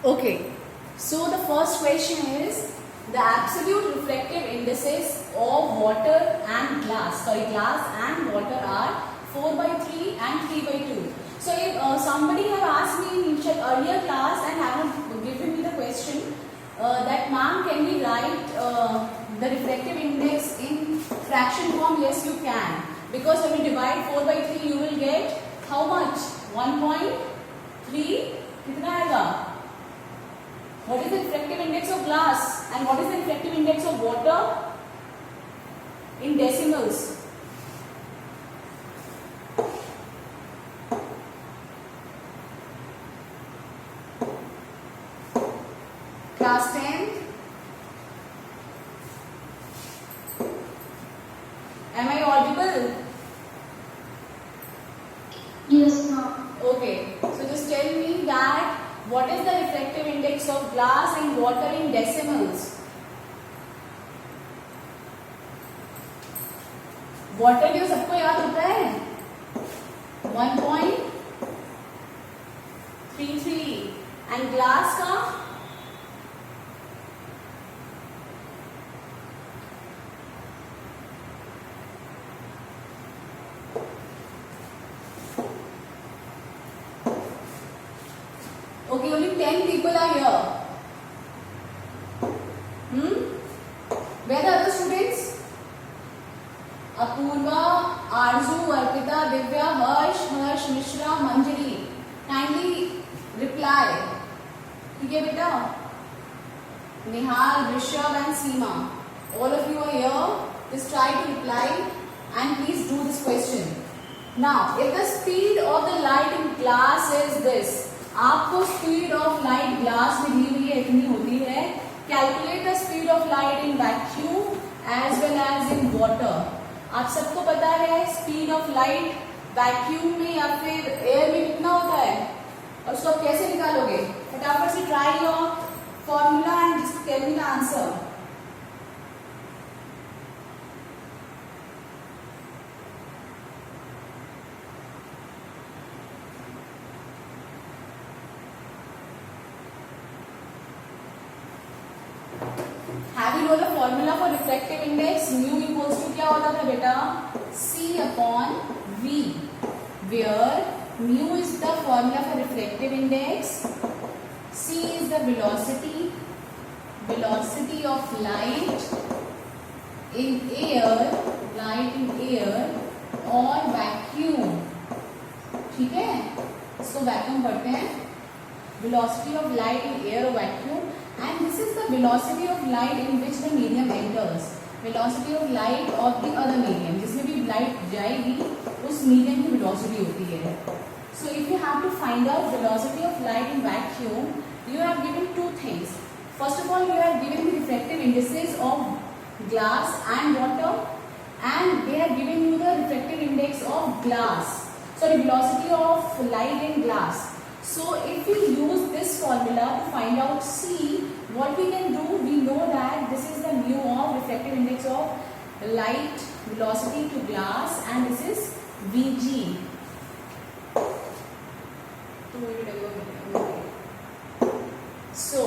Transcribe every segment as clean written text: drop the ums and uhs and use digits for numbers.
Okay, so the first question is the absolute refractive indices of water and glass. Sorry, glass and water are 4 by 3 and 3 by 2. So if somebody have asked me in earlier class and haven't given me the question that ma'am, can we write the refractive index in fraction form? Yes, you can, because when you divide 4 by 3 you will get how much? 1.3. कितना आएगा? What is the refractive index of glass and what is the refractive index of water in decimals? Class 10th. Am I audible? Yes, ma'am. Okay. So just tell me that what is the refractive index of glass and water in decimals? Water जो सबको याद होता है 1.33 and glass का Okay, only 10 people are here. Where are the other students? Apurva, Arzu, Arpita, Divya, Harsh, Mishra, Manjari. Kindly reply. ठीक है बेटा? Nihal, Rishabh and Seema. All of you are here. Just try to reply and please do this question. Now, if the speed of the light in glass is this, आपको speed of light glass में दी हुई है इतनी होती है. Calculate the speed of light in vacuum as well as in water. आप सबको पता है स्पीड ऑफ लाइट वैक्यूम में या फिर एयर में कितना होता है और उसको आप कैसे निकालोगे? फटाफट से try your formula and tell me the answer. Have you know the formula for refractive index? Mu equals to क्या होता था बेटा? C upon V, where mu is the formula for refractive index, C is the velocity of light in air or vacuum. ठीक है, इसको vacuum पढ़ते हैं. Velocity of light in air or vacuum. And this is the velocity of light in which the medium enters. Velocity of light of the other medium. जिसमें भी light जाएगी उस medium की velocity होती है. So if you have to find out velocity of light in vacuum, you have given two things. First of all, you have given the refractive indices of glass and water, and they have given you the refractive index of glass. Sorry, velocity of light in glass. So if we use this formula to find out C, what we can do, we know that this is the mu of refractive index of light velocity to glass, and this is Vg. So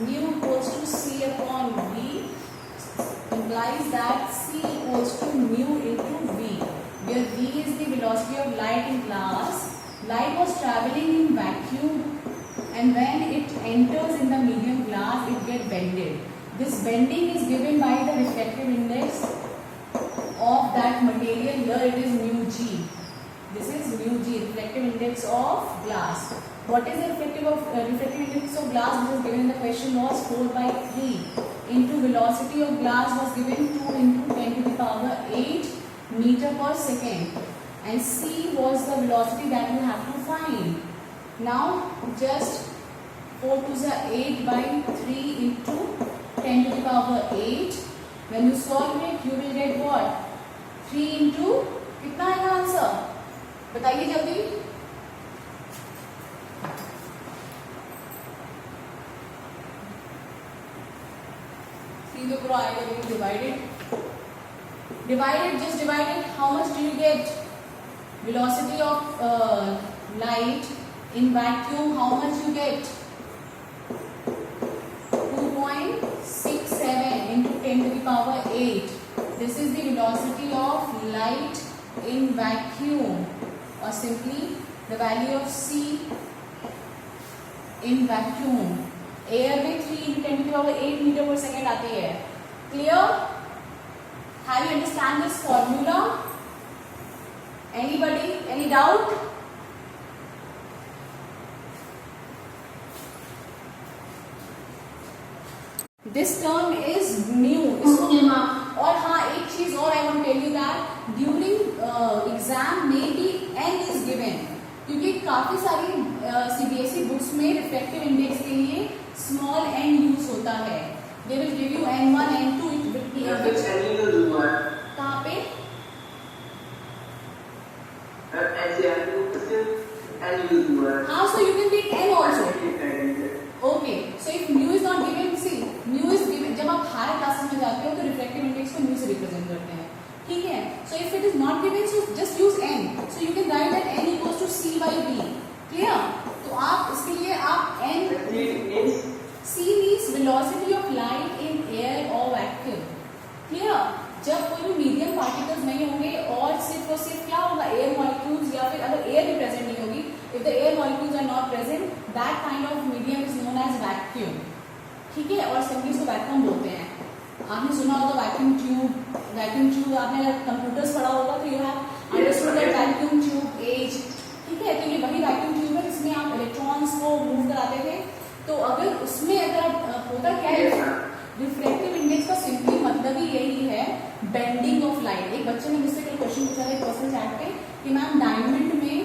mu equals to C upon V implies that C equals to mu into V, where V is the velocity of light in glass. Light was traveling in vacuum, and when it enters in the medium glass, it gets bended. This bending is given by the refractive index of that material. Here it is mu g. This is mu g, refractive index of glass. What is the refractive index of glass? Which is given in the question was 4 by 3 into velocity of glass was given 2 into 10 to the power 8 meter per second. And C was the velocity that you have to find. Now just 4 to the 8 by 3 into 10 to the power 8. When you solve it, you will get what? 3 into कितना आएगा answer? बताइए जल्दी. 3 तो पूरा आएगा, लेकिन divided, just divide it. How much do you get? Velocity of light in vacuum, how much you get? power 8. This is the velocity of light in vacuum, or simply the value of c in vacuum. Air में 3 into 10 to the power 8 metre पर second आती है. Clear? Have you understand this formula? Anybody? Any doubt? This term is mu. Okay, ma'am. और हाँ, एक चीज और I want to tell you that during exam maybe n is given, क्योंकि काफी सारी CBSE बुक्स में रिफ्लेक्टिव इंडेक्स के लिए स्मॉल n यूज होता है. They will give you n1, n2. It will be कहाँ पे? हाँ, so you can take n also. Okay, so if mu is not given, see, mu is given. जब आप higher classes में जाते हो तो रिफ्लेक्टिव इंडेक्स को mu से रिप्रेजेंट करते हैं. ठीक है? So if it is not given, so just use n. So you can write that n equals to c by b. Clear? तो आप इसके लिए आप n c means velocity of light in air or vacuum. Clear? जब कोई भी medium particles नहीं होंगे और सिर्फ क्या होगा, एयर मॉलिक्यूल्स, या फिर अगर एयर भी प्रेजेंट नहीं होगी, if the air molecules are not present, that kind of medium is known as vacuum. ठीक है? और सिंपली इसको वैक्यूम बोलते हैं. आपने सुना होगा वैक्यूम ट्यूब आपने अगर कंप्यूटर्स पढ़ा होगा तो you have understood that vacuum tube age. ठीक है? तो ये वही वैक्यूम ट्यूब है जिसमें आप इलेक्ट्रॉन्स को मूव कराते थे. तो अगर उसमें अगर होता क्या है, रिफ्लेक्टिव इंडेक्स का सिंपली मतलब ही यही है, बेंडिंग ऑफ लाइट. एक बच्चे ने मुझसे कल क्वेश्चन पूछा था पर्सनल चैट पे कि मैम डायमंड में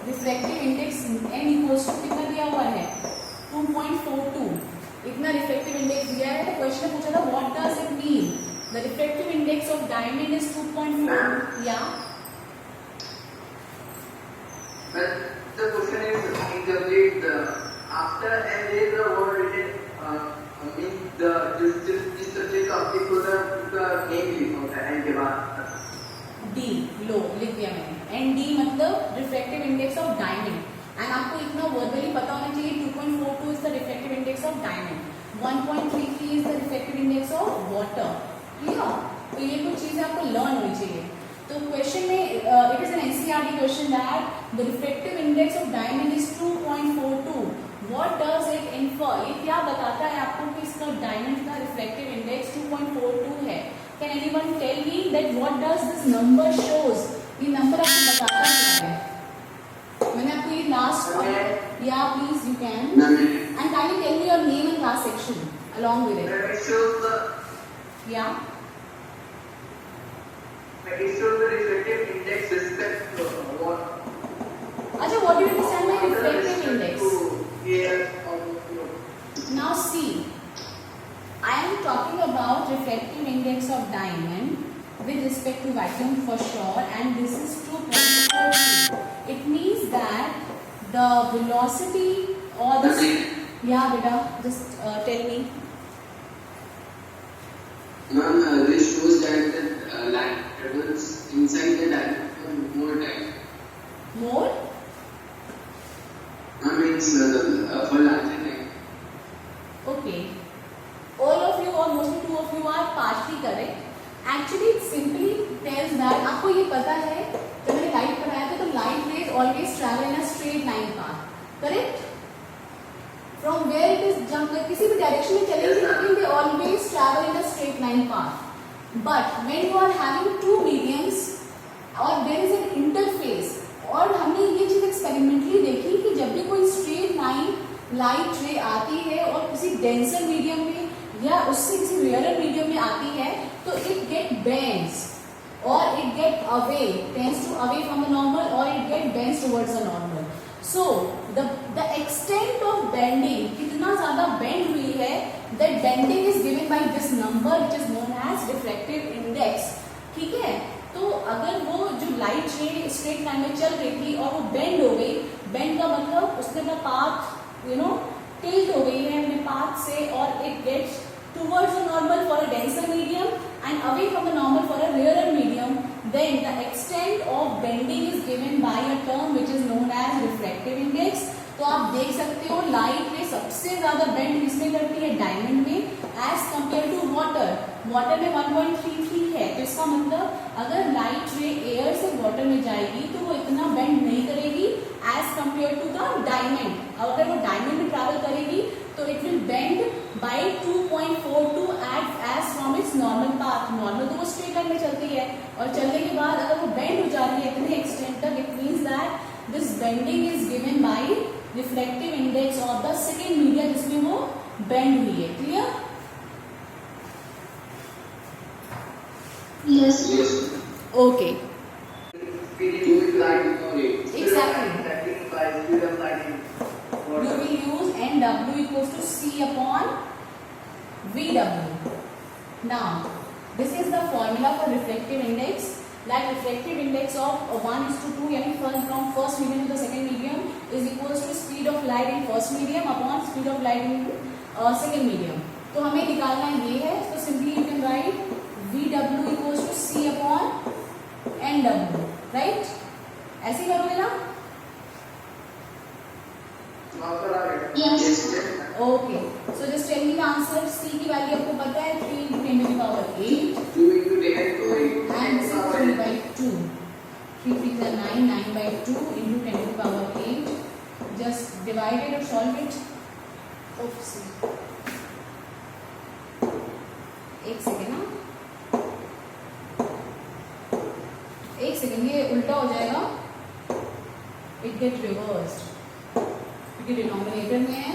reflective index n equals to कितना दिया हुआ है, 2.42. इतना रिफ्लेक्टिव इंडेक्स दिया है. तो क्वेश्चन पूछा था what does it mean, the reflective index of diamond is 2.4. या the question is incomplete. After n there is a word written means the this subject of the name लिखा होता है n के बाद. D लो लिख दिया मैंने. एंड डी मतलब reflective index of diamond. And आपको इतना वर्बली पता होना चाहिए 2.42 is the reflective index of diamond, 1.33 is the reflective index of water. Clear? तो ये कुछ चीजें आपको लर्न होनी चाहिए. तो क्वेश्चन में it is an NCERT question that the reflective index of diamond is 2.42. What does it infer? ये क्या बताता है आपको कि इसका डायमंड का रिफ्लेक्टिव इंडेक्स 2.42 है. Can anyone tell me that what does this number shows? ये नंबर आपको बताता क्या है? मैंने आपको ये लास्ट, या please you can, and kindly tell me your name and class section along with it. It shows the Yeah. It shows the reflective index respect to what. Acha, what do you understand by reflective index? Air or Now see, I am talking about reflective index of diamond with respect to vacuum for sure, and this is 2.42. It means that the velocity or the yeah beta, just tell me. Ma'am, this shows that the light travels inside the diamond for more time. More? Ma'am, it's for larger time. Okay. All of you or mostly two of you are partially correct. Actually, it simply tells that आपको ये पता है, जब मैंने light पढ़ाया था तो light rays always travel in a straight line path. Correct? From where it is jump, किसी भी डायरेक्शन में चलेगी लेकिन they always travel in a straight line path. But when you are having two mediums और there is an interface, और हमने ये चीज एक्सपेरिमेंटली देखी कि जब भी कोई स्ट्रेट लाइन लाइट रे आती है और किसी डेंसर मीडियम में या उससे किसी रेयरर मीडियम में आती है तो इट गेट बेंड्स और it get away, tends to away from the normal, और it get bends towards the normal. So the extent of bending, कितना ज्यादा bend हुई है, that bending is given by this number which is known as refractive index. ठीक है? तो अगर वो जो लाइट रे स्ट्रेट लाइन में चल रही थी और वो बेंड हो गई, बेंड का मतलब उसने अपना पाथ टिल्ट हो गई है अपने पाथ से, और it gets towards the normal for a denser medium and away from the normal for a rarer medium, then the extent of bending is given by a term which is known as refractive index. तो आप देख सकते हो light रे सबसे ज्यादा bend किसमें करती है? डायमंड में, as compare to water. Water में 1.33 है, तो इसका मतलब अगर लाइट रे एयर से वाटर में जाएगी तो वो इतना बेंड नहीं करेगी as compare to the diamond. अगर वो डायमंड में ट्रैवल करेगी तो it will bend by 2.42 as from its normal path. Normal तो वो स्ट्रेट लाइन में चलती है, और चलने के बाद अगर वो बेंड हो जा रही है इतने एक्सटेंट तक, it means that this bending is given by reflective index of the second media जिसमें वो बेंड हुई है। Clear? Yes. Yes. Okay, Speed Two is light or eight. exactly. by speed of light in You water. will use NW equals to C upon VW. Now, this is the formula for reflective index. That reflective index of 1:2, यानी from first medium to the second medium is equals to speed of light in first medium upon speed of light in second medium. तो हमें निकालना ये है, तो simply you can write VW equals to C upon NW, right? ऐसे ही करोगे ना? Yes. Okay, so just tell me the answer. C की वैल्यू आपको पता है 3 into 10 to the power 8 2 into 10 to 8. and this is 3 by 2. 3 3 is 9, 9 by 2 into 10 to the power 8. Just divide it or solve it. Oops. एक second ना, एक second, ये उल्टा हो जाएगा, इट गेट रिवर्स्ड क्योंकि डिनोमिनेटर में है।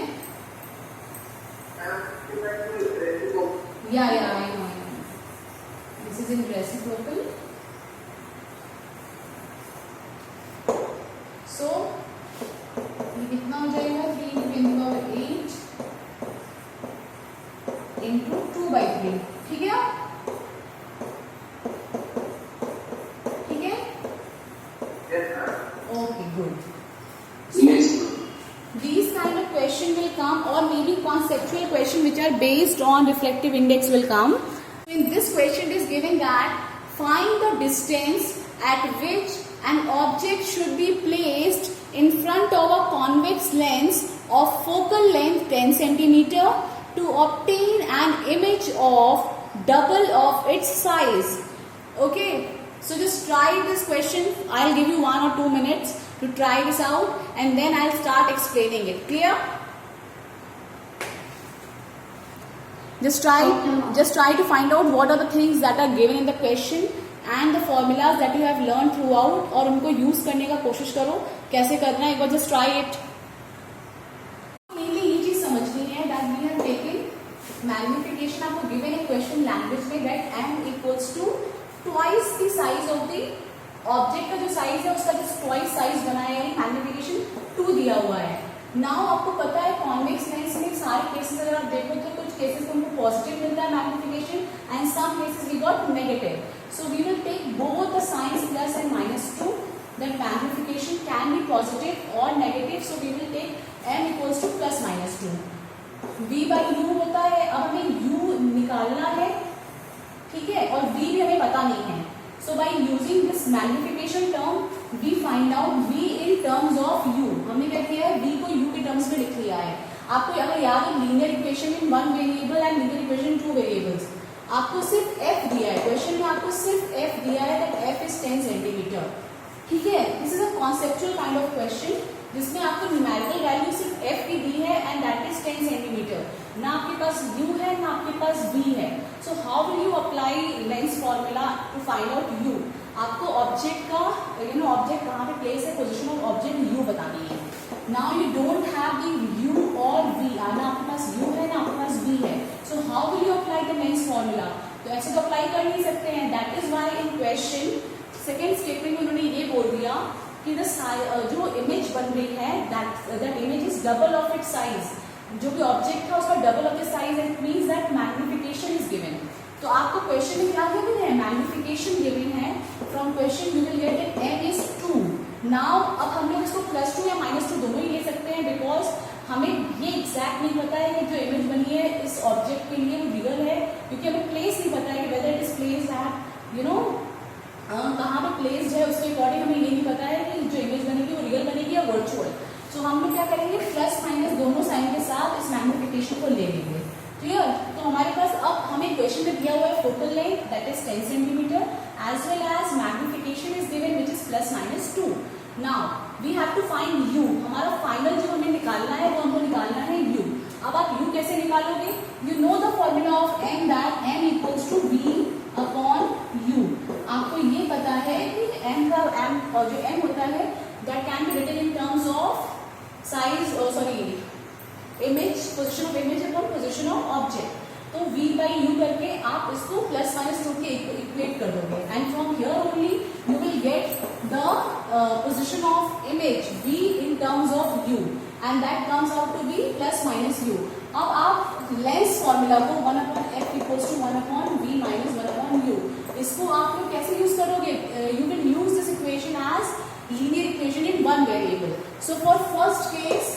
Yeah, I know. This is in reciprocal. So, ये कितना हो जाएगा? 3 into 10 to the power 8 into 2 by 3. ठीक है? ठीक है? Okay, good. Yes, ma'am. These kind of question will come, or maybe conceptual question which are based on reflective index will come. In this question it is given that find the distance at which an object should be placed in front of a convex lens of focal length 10 centimeter to obtain an image of double of its size. Okay, so just try this question. I'll give you 1 or 2 minutes to try this out, and then I'll start explaining it. Clear? Just try to find out what are the things that are given in the question and the formulas that you have learned throughout, और उनको use करने का कोशिश करो। कैसे करना है एक बार जस्ट ट्राई इट। मेनली ये चीज समझनी है that we have taken magnification, आपको given a question language में that m equals to twice the size of the object का जो साइज है उसका जो ट्वाइस साइज बना है, यानी मैग्निफिकेशन 2 दिया हुआ है। नाउ आपको पता है कॉन्वेक्स लेंस में सारे केसेस अगर आप देखो तो कुछ केसेस को हमको पॉजिटिव मिलता है magnification and some cases we got negative. So we will take both the science plus and -2, that magnification can be positive और negative. So we will take m equals to plus -2। v by u होता है, अब हमें u निकालना है, ठीक है, और v भी हमें पता नहीं है। So by using this magnification term, we find out v in terms of u. हमने क्या किया है? v को u के टर्म्स में लिख लिया है। आपको अगर याद है linear equation in 1 variable and linear equation in 2 variables, आपको सिर्फ f दिया है, क्वेश्चन में आपको सिर्फ f दिया है, that f is 10 सेंटीमीटर। ठीक है, this is a conceptual kind of question जिसमें आपको न्यूमेरिकल वैल्यू सिर्फ f की दी है एंड दैट इज 10 सेंटीमीटर। ना आपके पास u है ना आपके पास v है। So how will you apply lens formula to find out u? आपको ऑब्जेक्ट का ऑब्जेक्ट कहाँ पे प्लेस है, पोजीशन ऑफ ऑब्जेक्ट u बतानी है। Now you don't have the u और v, ना आपके पास u है ना आपके पास v है। So how will you apply the lens formula? तो ऐसे तो अप्लाई कर नहीं सकते हैं। That is why in question second statement में उन्होंने ये बोल दिया कि जो इमेज बन रही है that image is double of its size. जो भी ऑब्जेक्ट था उसका double of the size, it means that magnification is given. तो आपको क्वेश्चन में क्या गिवन है? मैग्निफिकेशन गिवन है। From question you will get it m is 2। Now अब हम लोग इसको +2 या -2 दोनों ही ले सकते हैं, बिकॉज हमें ये एग्जैक्ट नहीं पता है कि जो इमेज बनी है इस ऑब्जेक्ट के लिए वो रियल है, क्योंकि हमें प्लेस नहीं पता है कि whether it is place at कहाँ पे प्लेस्ड है, उसके अकॉर्डिंग हमें ये नहीं पता है कि जो इमेज बनेगी वो रियल बनेगी या वर्चुअल। सो हम लोग क्या करेंगे, प्लस माइनस दोनों साइन के साथ इस मैग्निफिकेशन को ले लेंगे। क्लियर? तो हमारे पास अब हमें क्वेश्चन में दिया हुआ है focal length that is 10 centimetre as well as magnification is given which is +-2. Now we have to find u. हमारा फाइनल जो हमें निकालना है वो हमको निकालना है u. अब आप u कैसे निकालोगे? You know the formula of m that m equals to v upon u. आपको ये पता है कि m का m और जो m होता है that can be written in terms of size image, position of image upon position of object. तो v by u करके आप इसको +-2 के इक्वेट कर दोगे and from here only you will get the position of image v in terms of u and that comes out to be +-u. अब आप lens formula को 1/f equals to 1/v minus 1/u इसको आप लोग कैसे use करोगे? You will use this equation as linear equation in one variable. So for first case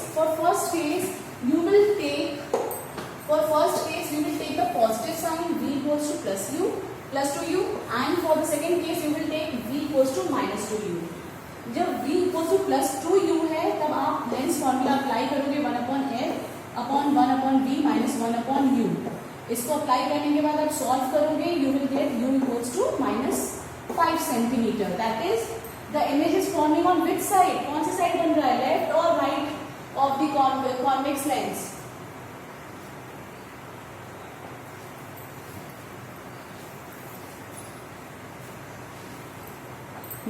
you will take the positive sign v equals to +2u and for the second case you will take v equals to -2u. जब v equals to +2u है तब आप lens formula apply करोगे 1/f upon 1/v minus 1/u. इसको apply करने के बाद आप सॉल्व करोगे you will get u equals to -5 centimetre. That is the image is forming on which side? कौन सी साइड बन रहा है? लेफ्ट और right of the convex lens?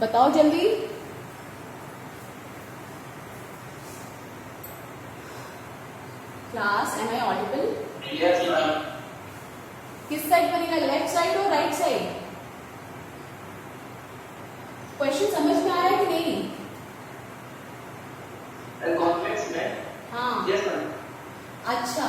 बताओ जल्दी. Class am I audible? Yes, ma'am. किस साइड बनेगा? लेफ्ट साइड और राइट साइड? क्वेश्चन समझ में आया कि नहीं? Convex में? हाँ. Yes, ma'am. अच्छा,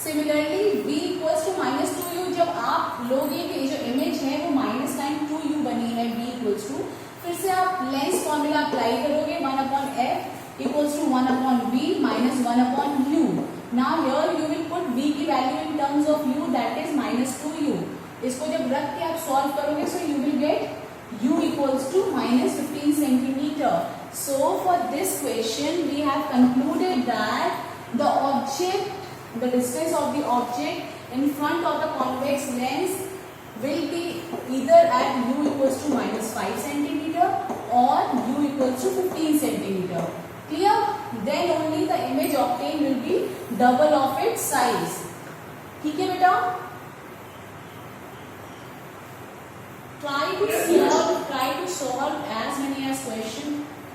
similarly v equals to -2u. जब आप लोगे कि जो इमेज है वो -2u बनी है v इक्वल्स टू, फिर से आप लेंस फॉर्मूला अप्लाई करोगे 1/f equals to 1/v minus 1/u. Now here you will put v की value in terms of u that is -2u. इसको जब रख के आप सॉल्व करोगे so you will get u equals to -15 centimeter. So for this question we have concluded that the distance of the object in front of the convex lens will be either at u equals to -5 centimeter or u equals to 15 centimeter. Clear? Then only the image obtained will be double of its size. ठीक है बेटा? Try to solve as many as question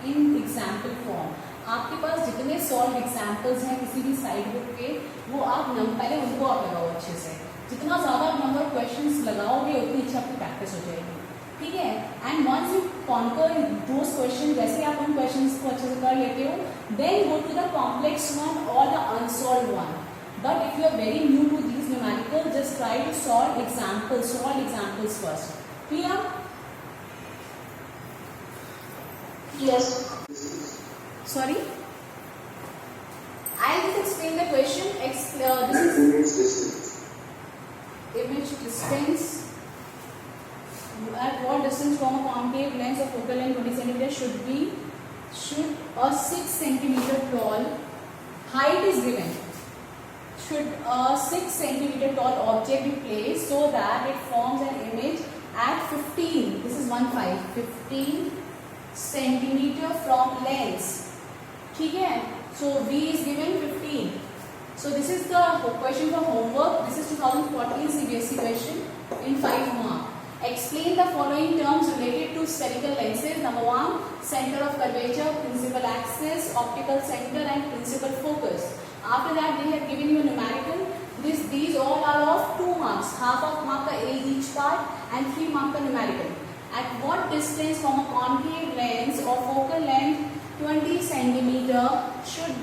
in example form. आपके पास जितने solve examples हैं किसी भी side book के वो आप पहले उनको आप लगाओ अच्छे से. जितना ज्यादा नंबर ऑफ क्वेश्चंस लगाओगे उतनी अच्छी आपकी प्रैक्टिस हो जाएगी. ठीक है? And once you conquer those question, जैसे आप उन क्वेश्चंस को अच्छे से कर लेते हो then go to the complex one और the unsolved one. But if you are very new to these numerical just try to solve examples first. Clear? Yes. Sorry? I'll just explain the question. This is Image distance. image distance. At what distance from a concave lens of focal length 20 cm should a 6 cm tall height is given. Should a 6 cm tall object be placed so that it forms an image at 15, this is 15 centimeter from lens. ठीक है? So v is given 15. So this is the question for homework. This is 2014 CBSE question in 5 mark. Explain the following terms related to spherical lenses. Number 1, center of curvature, principal axis, optical center and principal focus. After that they have given you a numerical. These all are of 2 marks, half of mark का each part and 3 mark का numerical. At what distance from a concave lens or focal length 20 centimeter should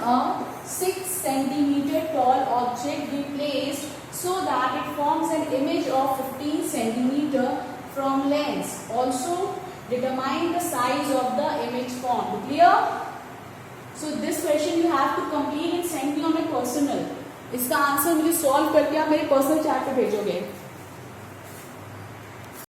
a 6 centimeter tall object be placed so that it forms an image of 15 centimeter from lens? Also determine the size of the image formed. Clear? So this question you have to complete and send me on my personal. इसका answer मुझे solve करके आप मेरे personal chat पे भेजोगे.